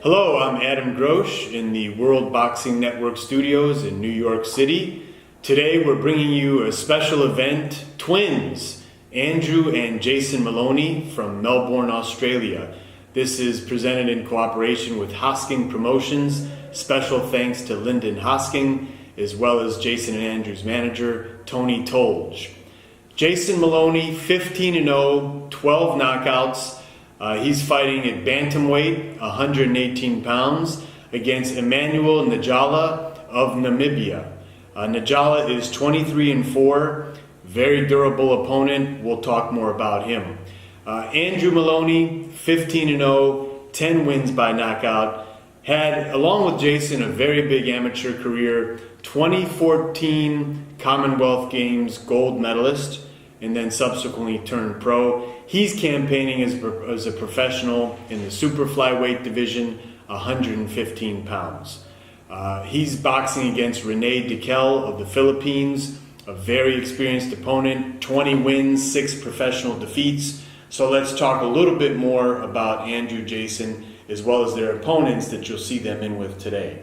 Hello, I'm Adam Grosh in the World Boxing Network studios in New York City. Today we're bringing you a special event, twins, Andrew and Jason Moloney from Melbourne, Australia. This is presented in cooperation with Hosking Promotions. Special thanks to Lyndon Hosking, as well as Jason and Andrew's manager, Tony Tolge. Jason Moloney, 15-0, 12 knockouts. He's fighting at bantamweight, 118 pounds, against Emmanuel Njala of Namibia. Njala is 23-4, very durable opponent. We'll talk more about him. Andrew Moloney, 15-0, 10 wins by knockout. Had, along with Jason, a very big amateur career, 2014 Commonwealth Games gold medalist, and then subsequently turned pro. He's campaigning as a professional in the super flyweight division, 115 pounds. He's boxing against Rene Dekel of the Philippines, a very experienced opponent, 20 wins, 6 professional defeats. So let's talk a little bit more about Andrew, Jason, as well as their opponents that you'll see them in with today.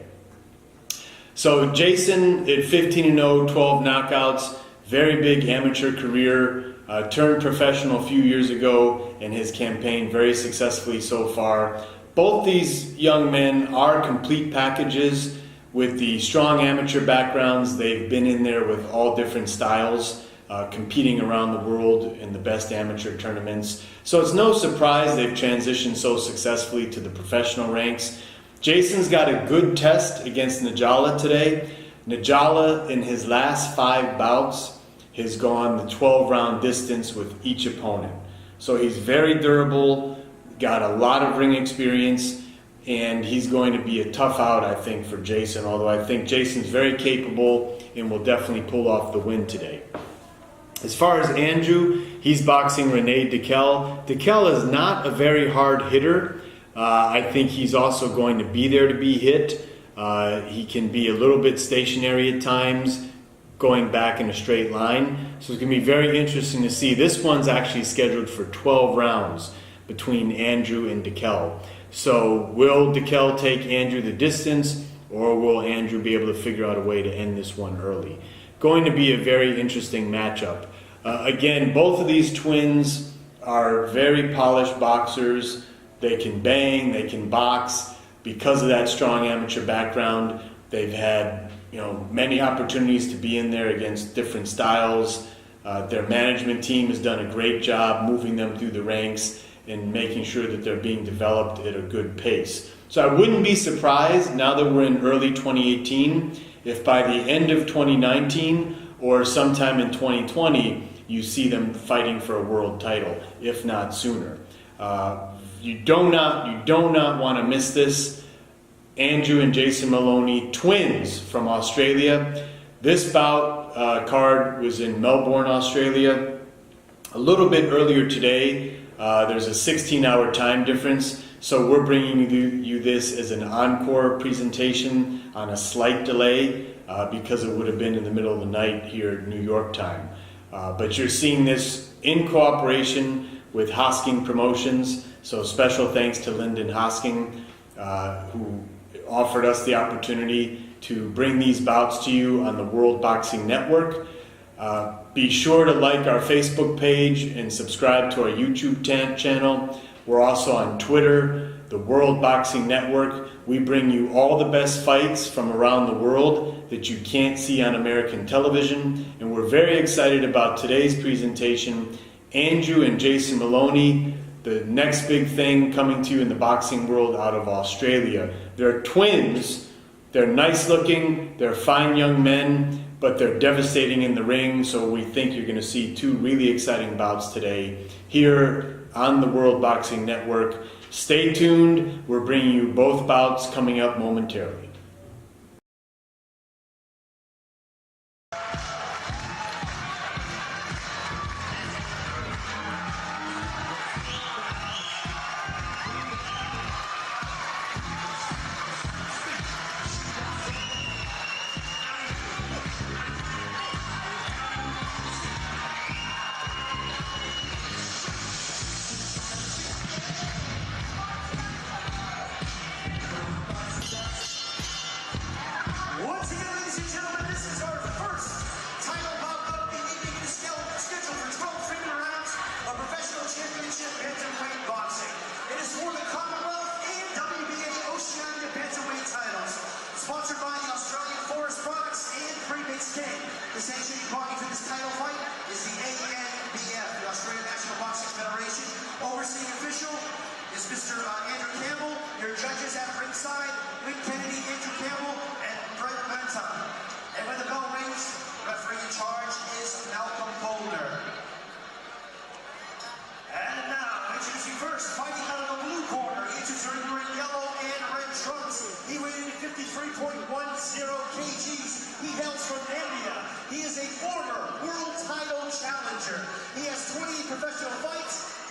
So Jason at 15-0, 12 knockouts, very big amateur career, turned professional a few years ago and has campaigned very successfully so far. Both these young men are complete packages with the strong amateur backgrounds. They've been in there with all different styles, competing around the world in the best amateur tournaments. So it's no surprise they've transitioned so successfully to the professional ranks. Jason's got a good test against Njala today. Njala, in his last 5 bouts, has gone the 12-round distance with each opponent. So he's very durable, got a lot of ring experience, and he's going to be a tough out, I think, for Jason, although I think Jason's very capable and will definitely pull off the win today. As far as Andrew, he's boxing Rene Dekel. Dekel is not a very hard hitter. I think he's also going to be there to be hit. He can be a little bit stationary at times, going back in a straight line. So it's going to be very interesting to see. This one's actually scheduled for 12 rounds between Andrew and Dekel. So will Dekel take Andrew the distance, or will Andrew be able to figure out a way to end this one early? Going to be a very interesting matchup. Again, both of these twins are very polished boxers. They can bang, they can box. Because of that strong amateur background, they've had many opportunities to be in there against different styles. Their management team has done a great job moving them through the ranks and making sure that they're being developed at a good pace. So I wouldn't be surprised, now that we're in early 2018, if by the end of 2019 or sometime in 2020, you see them fighting for a world title, if not sooner. You do not want to miss this. Andrew and Jason Moloney, twins from Australia. This bout card was in Melbourne, Australia. A little bit earlier today, there's a 16-hour time difference, so we're bringing you this as an encore presentation on a slight delay because it would have been in the middle of the night here at New York time. But you're seeing this in cooperation with Hosking Promotions, so special thanks to Lyndon Hosking, who offered us the opportunity to bring these bouts to you on the World Boxing Network. Be sure to like our Facebook page and subscribe to our YouTube channel. We're also on Twitter, the World Boxing Network. We bring you all the best fights from around the world that you can't see on American television. And we're very excited about today's presentation. Andrew and Jason Moloney, the next big thing coming to you in the boxing world out of Australia. They're twins. They're nice looking. They're fine young men, but they're devastating in the ring. So we think you're going to see 2 really exciting bouts today here on the World Boxing Network. Stay tuned. We're bringing you both bouts coming up momentarily.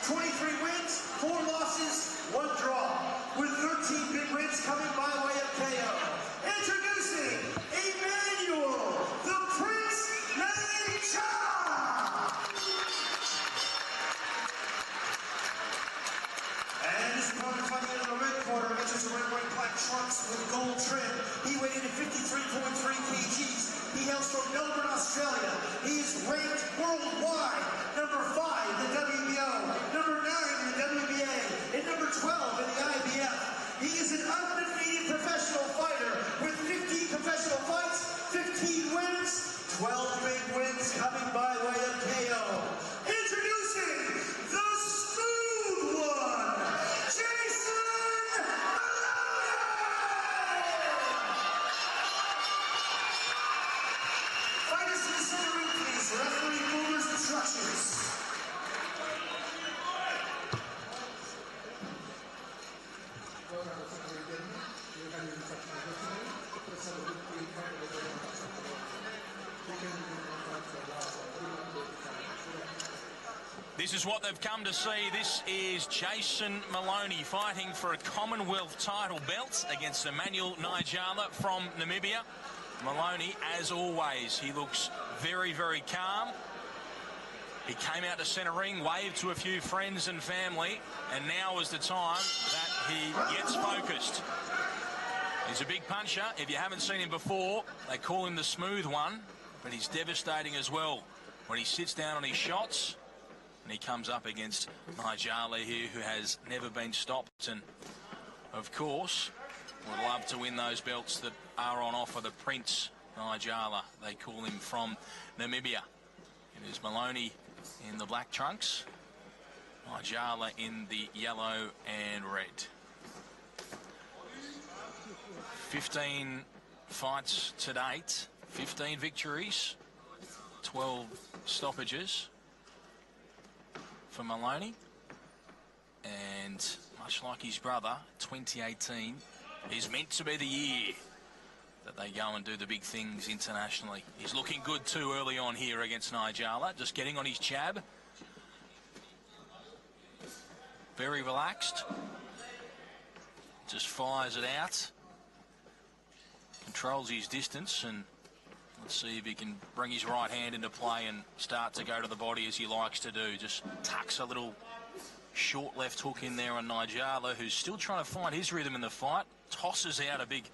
23 wins, 4 losses, 1 draw, with 13 big wins coming by way of KO. Introducing Emmanuel, the Prince Nature! And his opponent fighting in the red corner, matches wearing white black trunks with gold trim. He weighed in at 53.3 kgs. He hails from Melbourne, Australia. He is ranked worldwide number 5 in the WBO, number 9 in the WBA, and number 12 in the IBF. He is an undefeated professional fighter with 15 professional fights, 15 wins, 12 big wins coming by way of KO. Introducing the smooth one, Jason Moloney! Fighters in the center ring, please. Referee Boomer's instructions. This is what they've come to see. This is Jason Moloney fighting for a Commonwealth title belt against Emmanuel Nijala from Namibia. Moloney, as always, he looks very, very calm. He came out to centre ring, waved to a few friends and family, and now is the time that he gets focused. He's a big puncher. If you haven't seen him before, they call him the smooth one, but he's devastating as well when he sits down on his shots. And he comes up against Nijala here, who has never been stopped, and of course would love to win those belts that are on offer. The Prince Nijala, they call him, from Namibia. It is Moloney in the black trunks, Nijala in the yellow and red. 15 fights to date, 15 victories, 12 stoppages for Moloney, and much like his brother, 2018 is meant to be the year that they go and do the big things internationally. He's looking good too early on here against Nijala, just getting on his jab, very relaxed, just fires it out, controls his distance, and let's see if he can bring his right hand into play and start to go to the body as he likes to do. Just tucks a little short left hook in there on Nijala, who's still trying to find his rhythm in the fight. Tosses out a big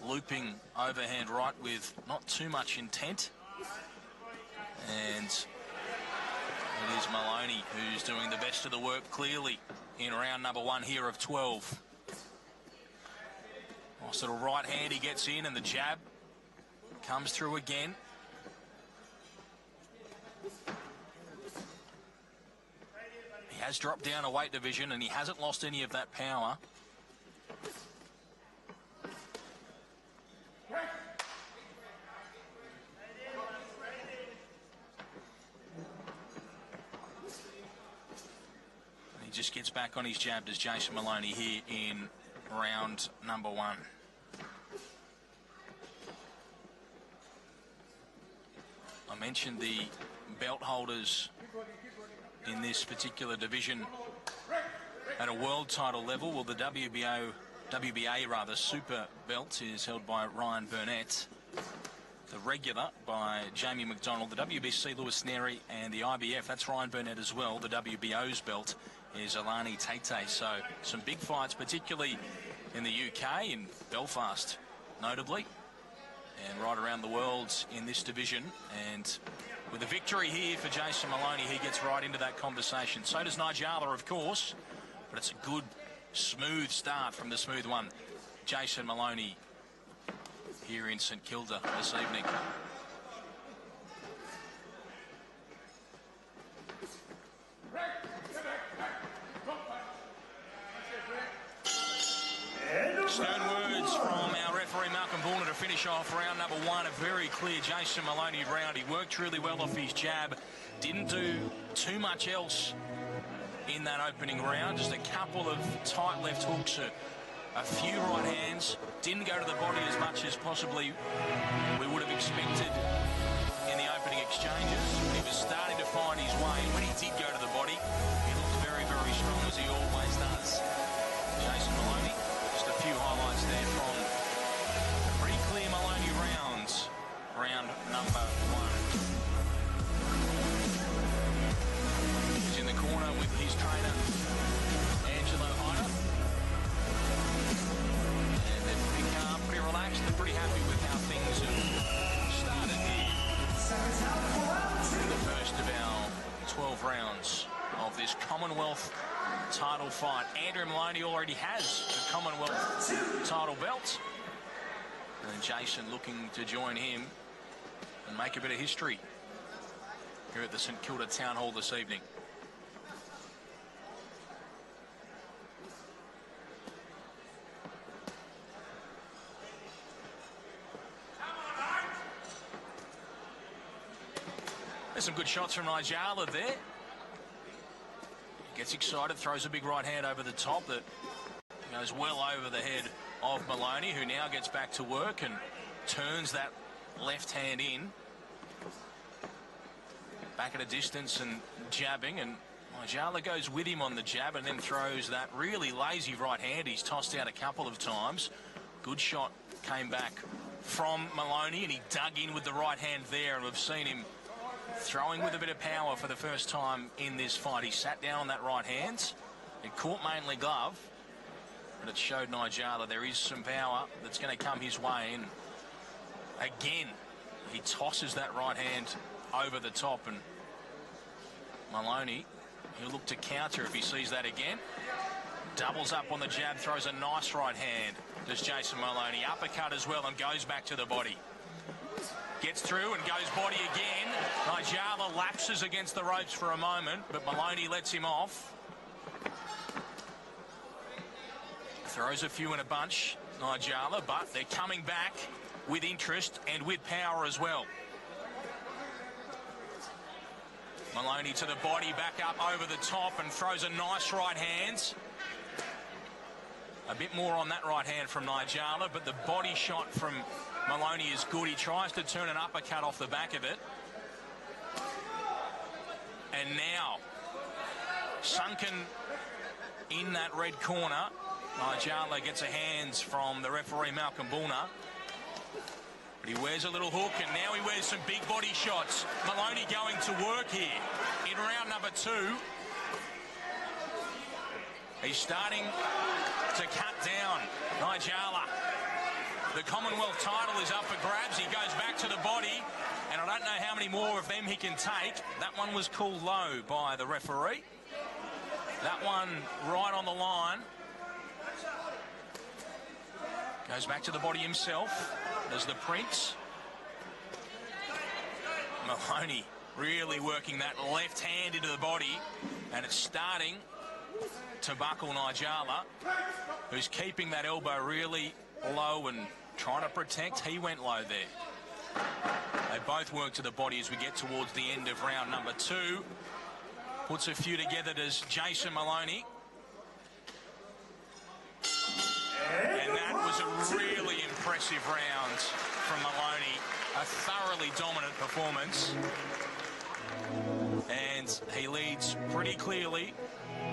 looping overhand right with not too much intent. And it is Moloney who's doing the best of the work, clearly, in round number 1 here of 12. Nice little right hand he gets in, and the jab comes through again. He has dropped down a weight division, and he hasn't lost any of that power. And he just gets back on his jab, does Jason Moloney, here in round number 1. I mentioned the belt holders in this particular division at a world title level. Well, the WBA super belt is held by Ryan Burnett. The regular by Jamie McDonald. The WBC, Lewis Neri, and the IBF, that's Ryan Burnett as well. The WBO's belt is Alani Tate. So some big fights, particularly in the UK, in Belfast, notably, and right around the world in this division. And with a victory here for Jason Moloney, he gets right into that conversation. So does Nijala, of course, but it's a good, smooth start from the smooth one, Jason Moloney, here in St Kilda this evening. Stern words from our referee Malcolm Borner to finish off round number 1. A very clear Jason Moloney round. He worked really well off his jab. Didn't do too much else in that opening round. Just a couple of tight left hooks, a few right hands. Didn't go to the body as much as possibly we would have expected in the opening exchanges. He was starting to find his way. When he did go to the body, he looked 12 rounds of this Commonwealth title fight. Andrew Moloney already has the Commonwealth title belt. And Jason looking to join him and make a bit of history here at the St Kilda Town Hall this evening. There's some good shots from Nigella there. Gets excited, throws a big right hand over the top that goes well over the head of Moloney, who now gets back to work and turns that left hand in. Back at a distance and jabbing, and Nigella goes with him on the jab and then throws that really lazy right hand he's tossed out a couple of times. Good shot came back from Moloney, and he dug in with the right hand there, and we've seen him throwing with a bit of power for the first time in this fight. He sat down on that right hand. It caught mainly glove, but it showed Nigella there is some power that's going to come his way. And again, he tosses that right hand over the top, and Moloney, he'll look to counter if he sees that again. Doubles up on the jab, throws a nice right hand. Does Jason Moloney. Uppercut as well, and goes back to the body. Gets through and goes body again. Nigella lapses against the ropes for a moment, but Moloney lets him off. Throws a few in a bunch, Nigella, but they're coming back with interest and with power as well. Moloney to the body, back up over the top, and throws a nice right hand. A bit more on that right hand from Nigella, but the body shot from Moloney is good. He tries to turn an uppercut off the back of it. And now, sunken in that red corner, Nigella gets a hands from the referee, Malcolm Bullner. But he wears a little hook, and now he wears some big body shots. Moloney going to work here in round number 2. He's starting to cut down Nigella. The Commonwealth title is up for grabs. He goes back to the body, and I don't know how many more of them he can take. That one was called low by the referee. That one right on the line. Goes back to the body himself. There's the Prince. Moloney really working that left hand into the body, and it's starting to buckle Nigella, who's keeping that elbow really low and trying to protect. He went low there. They both work to the body as we get towards the end of round number 2. Puts a few together, does Jason Moloney. And that was a really impressive round from Moloney. A thoroughly dominant performance. And he leads pretty clearly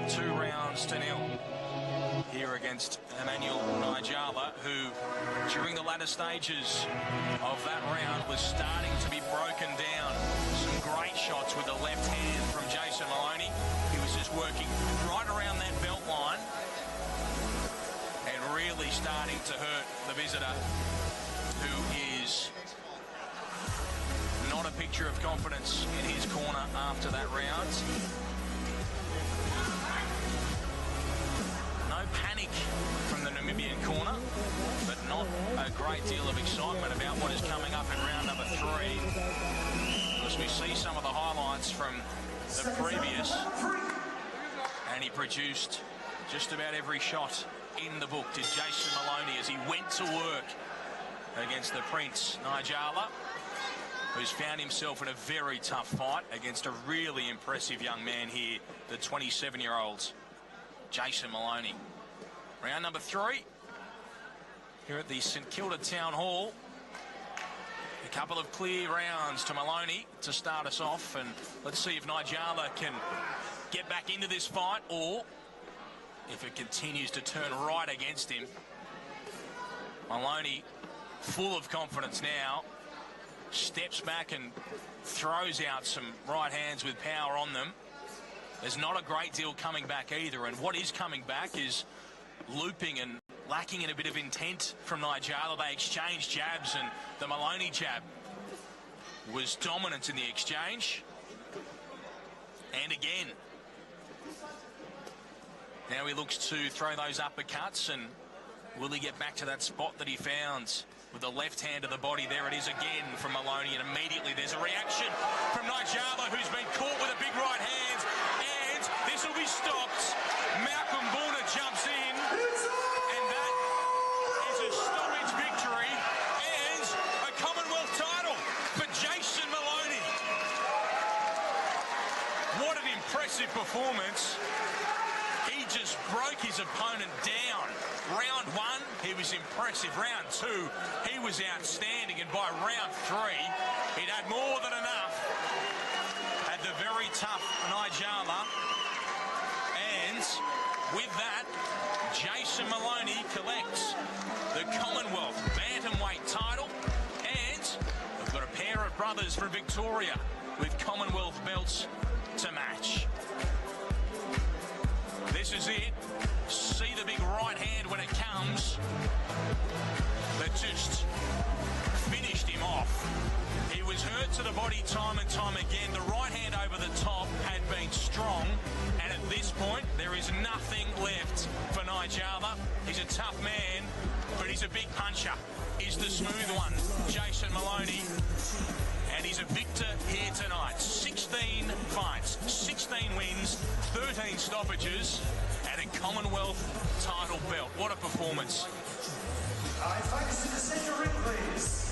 2-0 here against Emmanuel Nigella, who during the latter stages of that round was starting to be broken down. Some great shots with the left hand from Jason Moloney. He was just working right around that belt line and really starting to hurt the visitor, who is not a picture of confidence in his corner after that round. No panic from the Namibian corner, but not a great deal of excitement about what is coming up in round number 3. As we see some of the highlights from the previous, and he produced just about every shot in the book, did Jason Moloney, as he went to work against the Prince, Nigella, who's found himself in a very tough fight against a really impressive young man here, the 27-year-old Jason Moloney. Round number 3 here at the St Kilda Town Hall. A couple of clear rounds to Moloney to start us off, and let's see if Nigella can get back into this fight, or if it continues to turn right against him. Moloney, full of confidence now, steps back and throws out some right hands with power on them. There's not a great deal coming back either, and what is coming back is looping and lacking in a bit of intent from Nigella. They exchange jabs, and the Moloney jab was dominant in the exchange. and again. Now he looks to throw those uppercuts, and will he get back to that spot that he found with the left hand of the body? There it is again from Moloney, and immediately there's a reaction from Nigella, who's been caught with a big right hand, and this will be stopped. Malcolm Bourne jumps in, and that is a stoppage victory and a Commonwealth title for Jason Moloney. What an impressive performance. He just broke his opponent down. Round one, he was impressive. Round two, he was outstanding. And by round three, he'd had more than enough. Had the very tough Nigella. And with that, Jason Moloney collects the Commonwealth Bantamweight title. And we've got a pair of brothers from Victoria with Commonwealth belts to match. This is it. See the big right hand when it comes. That just finished him off. He was hurt to the body time and time again. The right hand over the top had been strong. And at this point, there is nothing left for Nigella. He's a tough man, but he's a big puncher. He's the smooth one, Jason Moloney. And he's a victor here tonight. 16 fights, 16 wins, 13 stoppages, and a Commonwealth title belt. What a performance. All right, fighters to the center ring, please.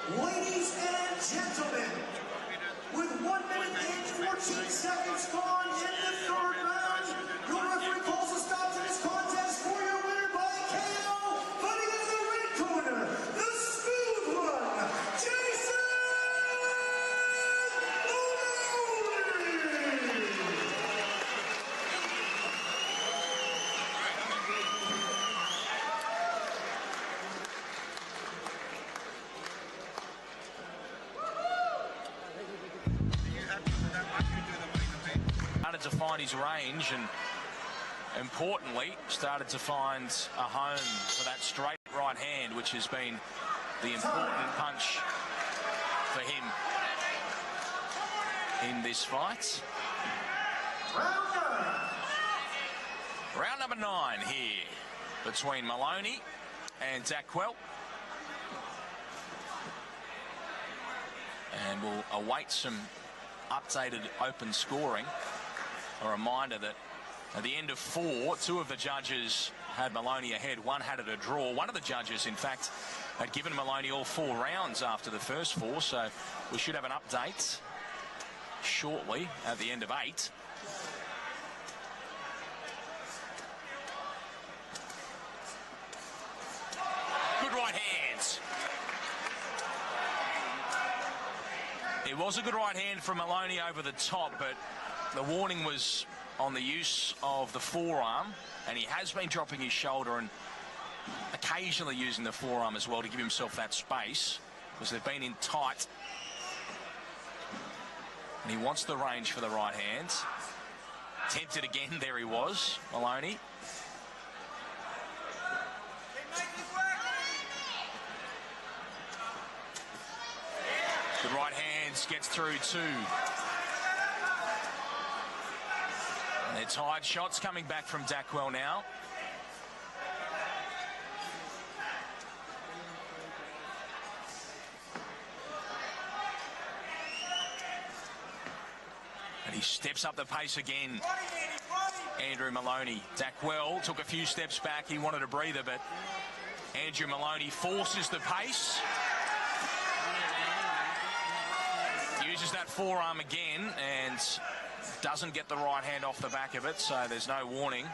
Ladies and gentlemen, with 1 minute and 14 seconds gone in the third round, your referee calls a stop to this contest for your winner by KO, fighting in the red corner, the smooth one, Jason Moloney! Started to find his range, and importantly started to find a home for that straight right hand, which has been the important punch for him in this fight. Round number 9 here between Moloney and Dackwell, and we'll await some updated open scoring. A reminder that at the end of 4, 2 of the judges had Moloney ahead, 1 had it a draw. One of the judges, in fact, had given Moloney all 4 rounds after the first 4, so we should have an update shortly at the end of 8. Good right hands. It was a good right hand from Moloney over the top, but the warning was on the use of the forearm, and he has been dropping his shoulder and occasionally using the forearm as well to give himself that space, because they've been in tight. And he wants the range for the right hand. Tempted again, there he was, Moloney. The right hands gets through too. And they're tied shots coming back from Dackwell now. And he steps up the pace again. Andrew Moloney. Dackwell took a few steps back. He wanted a breather, but Andrew Moloney forces the pace. Uses that forearm again and doesn't get the right hand off the back of it, so there's no warning.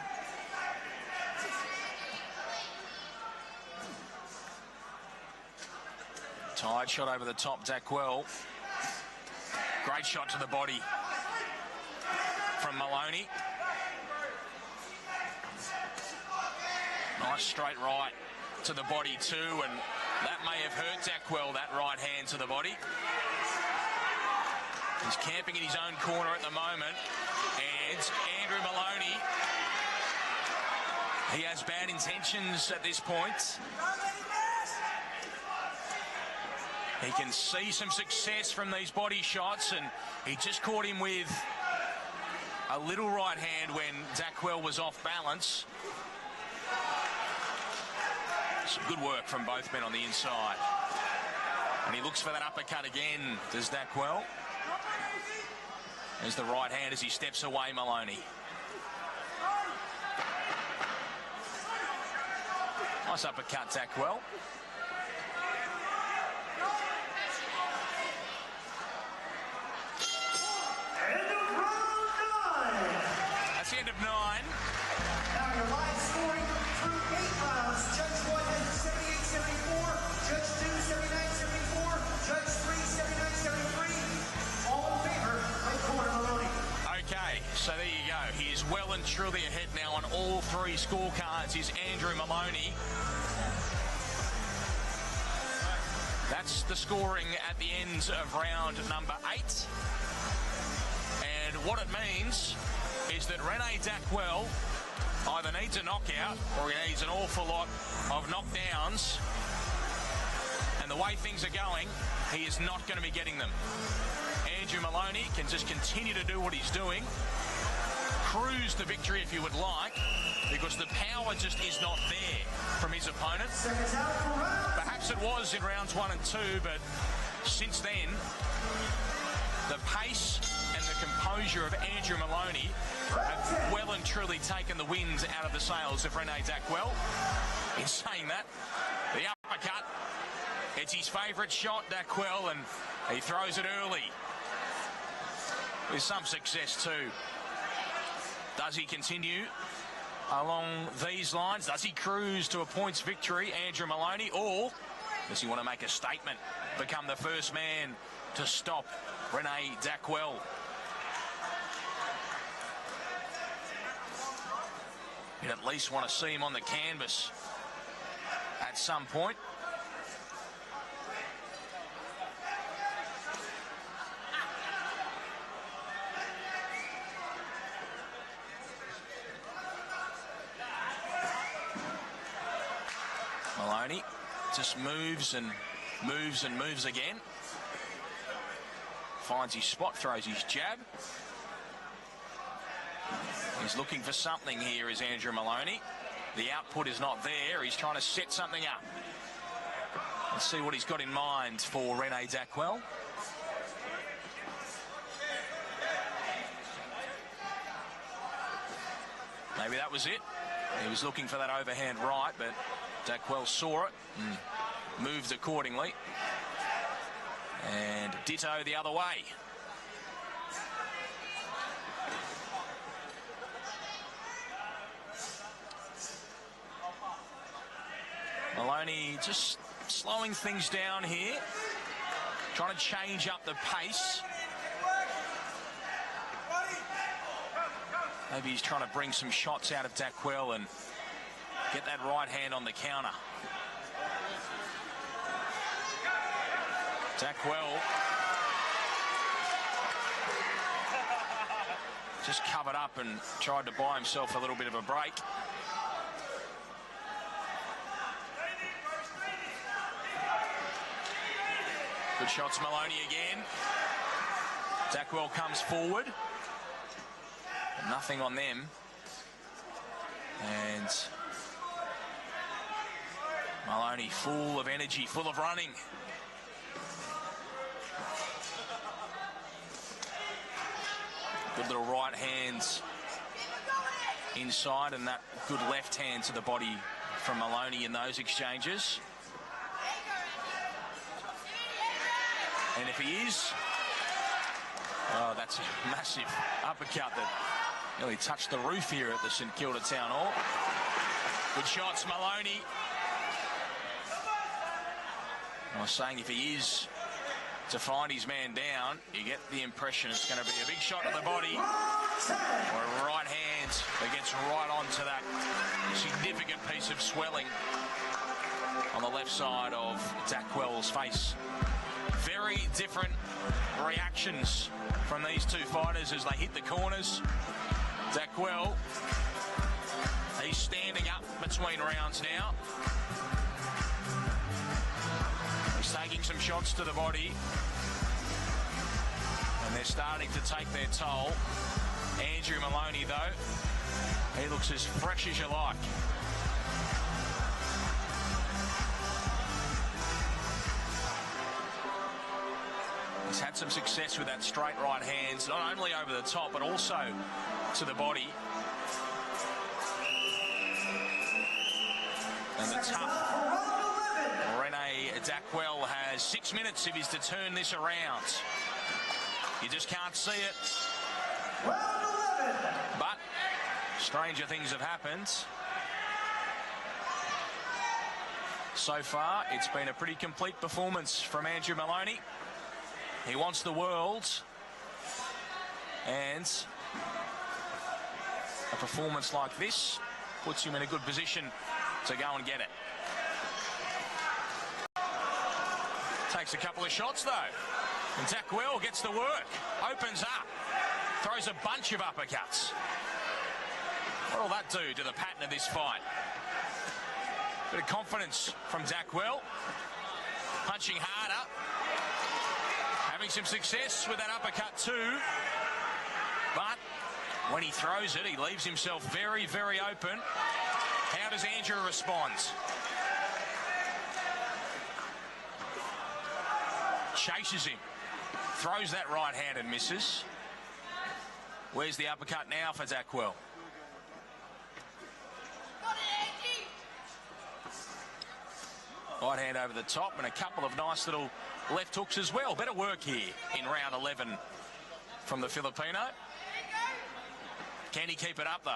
Tired shot over the top, Dackwell. Great shot to the body from Moloney. Nice straight right to the body too, and that may have hurt Dackwell, that right hand to the body. He's camping in his own corner at the moment, and Andrew Moloney, he has bad intentions at this point. He can see some success from these body shots, and he just caught him with a little right hand when Dackwell was off balance. Some good work from both men on the inside. And he looks for that uppercut again, does Dackwell. There's the right hand as he steps away, Moloney. Nice uppercut, Dackwell. End of round 9. That's the end of 9. Now your live scoring through 8 rounds. Judge 1 has 78-74, Judge 2 79-74, Judge 3 79-73. All in favor of Corner Moloney. Okay, so there you go. He is well and truly ahead now on all 3 scorecards. Is Andrew Moloney. That's the scoring at the end of round number 8. And what it means is that Rene Dackwell either needs a knockout or he needs an awful lot of knockdowns. And the way things are going, he is not going to be getting them. Andrew Moloney can just continue to do what he's doing, cruise to victory if you would like, because the power just is not there from his opponent. Perhaps it was in rounds 1 and 2, but since then, the pace and the composure of Andrew Moloney have well and truly taken the wind out of the sails of Rene Dackwell. In saying that, the uppercut, it's his favourite shot, Dackwell, and he throws it early with some success too. Does he continue along these lines? Does he cruise to a points victory, Andrew Moloney, or does he want to make a statement, become the first man to stop Rene Dackwell? You'd at least want to see him on the canvas at some point. Moloney just moves and moves and moves again. Finds his spot, throws his jab. He's looking for something here, is Andrew Moloney. The output is not there. He's trying to set something up. Let's see what he's got in mind for Rene Dackwell. Maybe that was it. He was looking for that overhand right, but Dackwell saw it and moved accordingly. And ditto the other way. Moloney just slowing things down here, trying to change up the pace. Maybe he's trying to bring some shots out of Dackwell and get that right hand on the counter. Dackwell just covered up and tried to buy himself a little bit of a break. Good shots, Moloney again. Dackwell comes forward. Nothing on them. And Moloney full of energy, full of running. Good little right hands inside and that good left hand to the body from Moloney in those exchanges. And if he is, oh, that's a massive uppercut that nearly touched the roof here at the St Kilda Town Hall. Good shots, Moloney. I was saying if he is to find his man down, you get the impression it's going to be a big shot to the body, or a right hand that gets right onto that significant piece of swelling on the left side of Dakwell's face. Very different reactions from these two fighters as they hit the corners. Dakwell, he's standing up between rounds now. He's taking some shots to the body, and they're starting to take their toll. Andrew Moloney, though, he looks as fresh as you like. He's had some success with that straight right hands, not only over the top, but also to the body. And the tough Dakwell has 6 minutes if he's to turn this around. You just can't see it. But stranger things have happened. So far, it's been a pretty complete performance from Andrew Moloney. He wants the world, and a performance like this puts him in a good position to go and get it. Takes a couple of shots though, and Dakwell gets the work, opens up, throws a bunch of uppercuts. What will that do to the pattern of this fight? Bit of confidence from Dakwell, punching harder, having some success with that uppercut too, but when he throws it, he leaves himself very, very open. How does Andrew respond? Chases him, throws that right hand and misses. Where's the uppercut now for Dakwell? Right hand over the top, and a couple of nice little left hooks as well. Better work here in round 11 from the Filipino. Can he keep it up though?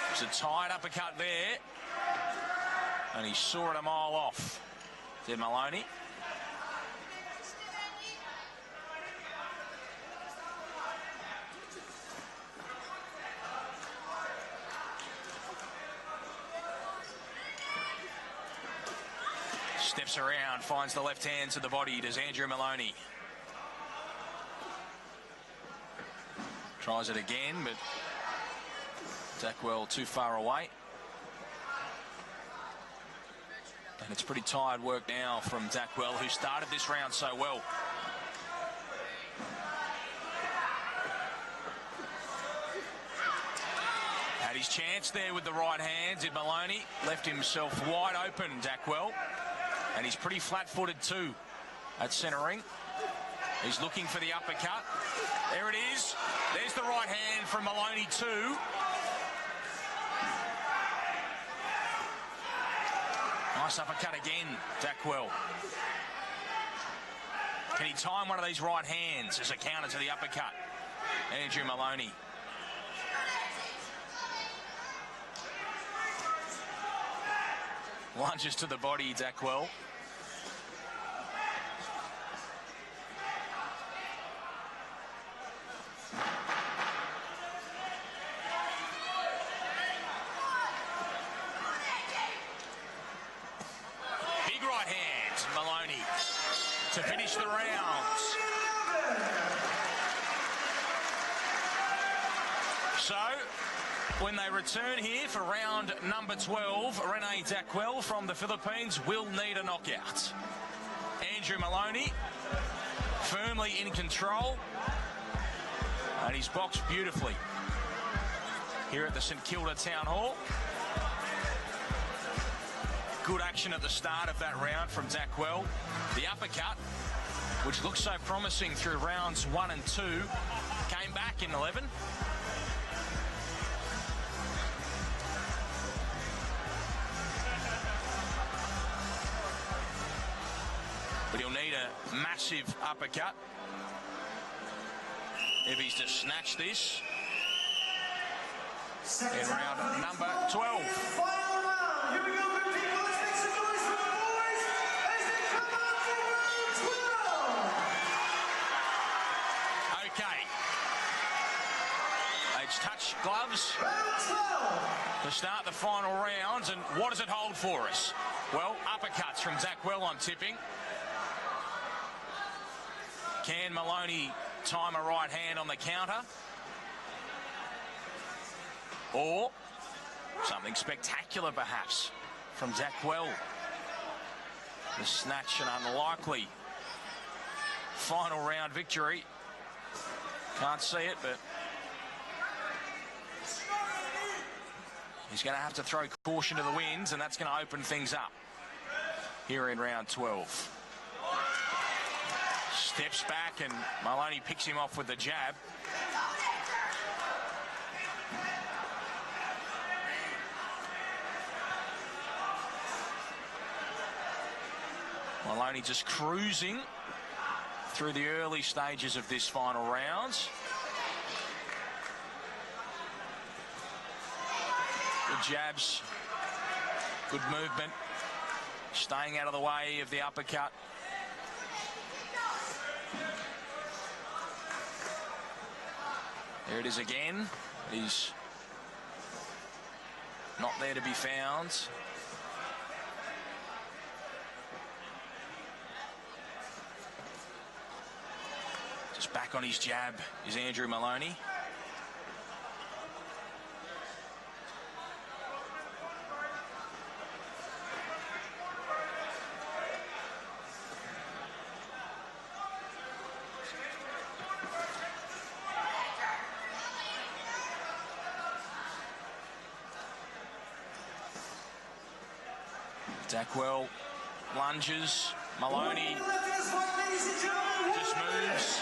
There's a tight uppercut there, and he saw it a mile off, did Moloney. Steps around, finds the left hand to the body, does Andrew Moloney. Tries it again, but Dakwell too far away. And it's pretty tired work now from Dakwell, who started this round so well. Had his chance there with the right hand, did Moloney. Left himself wide open, Dakwell. And he's pretty flat-footed too at centering. He's looking for the uppercut. There it is. There's the right hand from Moloney too. Nice uppercut again, Dakwell. Can he time one of these right hands as a counter to the uppercut? Andrew Moloney. Lunges to the body, Dakwell. Big right hand, Moloney, to finish the rounds. So, when they return here for round number 12, Rene Dakwell from the Philippines will need a knockout. Andrew Moloney firmly in control, and he's boxed beautifully here at the St Kilda Town Hall. Good action at the start of that round from Dakwell. The uppercut, which looked so promising through rounds 1 and 2, came back in 11. But he'll need a massive uppercut if he's to snatch this. in round number 12. Final round. Here we go, good people. Let's make some noise for the boys as they come out to round 12. Okay. It's touch gloves Round 12. to start the final rounds, and what does it hold for us? Well, uppercuts from Zach Well, I'm tipping. Can Moloney time a right hand on the counter? Or something spectacular, perhaps, from Zach Well. The snatch an unlikely final round victory. Can't see it, but he's going to have to throw caution to the winds, and that's going to open things up here in round 12. Steps back, and Moloney picks him off with the jab. Moloney just cruising through the early stages of this final round. Good jabs, good movement, staying out of the way of the uppercut. There it is again. He's not there to be found. Just back on his jab is Andrew Moloney. Dackwell lunges, Moloney just moves.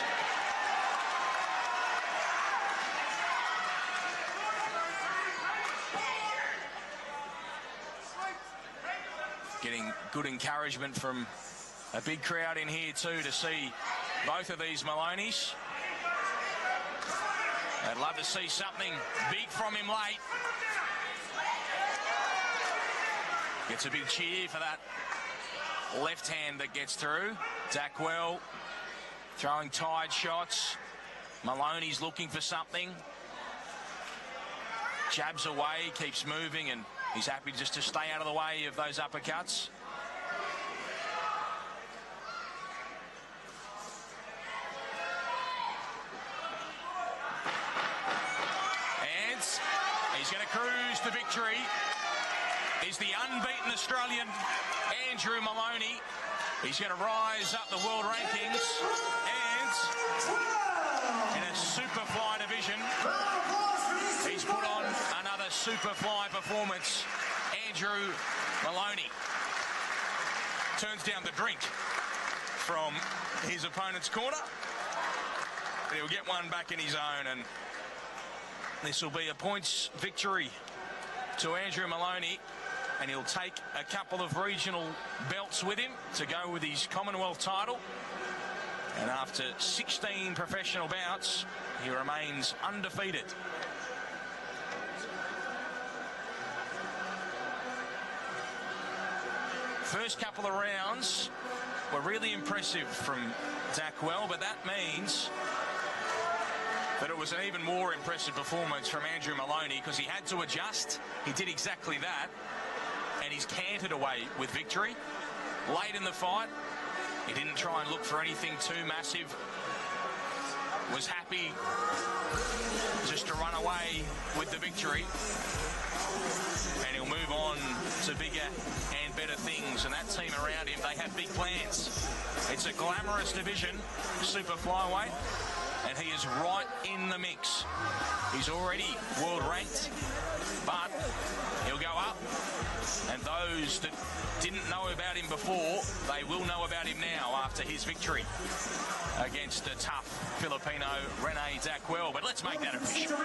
Getting good encouragement from a big crowd in here too to see both of these Moloneys. I'd love to see something big from him late. Gets a big cheer for that left hand that gets through. Dackwell throwing tied shots. Moloney's looking for something. Jabs away, keeps moving, and he's happy just to stay out of the way of those uppercuts. And he's going to cruise to victory. Is the unbeaten Australian Andrew Moloney. He's going to rise up the world rankings, and in a superfly division, he's put on another superfly performance. Andrew Moloney turns down the drink from his opponent's corner, but he'll get one back in his own, and this will be a points victory to Andrew Moloney. And he'll take a couple of regional belts with him to go with his Commonwealth title. And after 16 professional bouts, he remains undefeated. First couple of rounds were really impressive from Dackwell, but that means that it was an even more impressive performance from Andrew Moloney, because he had to adjust. He did exactly that. And he's cantered away with victory. Late in the fight, he didn't try and look for anything too massive. Was happy just to run away with the victory. And he'll move on to bigger and better things. And that team around him, they have big plans. It's a glamorous division, super flyweight, and he is right in the mix. He's already world ranked, but he'll go up. And those that didn't know about him before, they will know about him now after his victory against the tough Filipino Rene Dackwell. But let's make that official.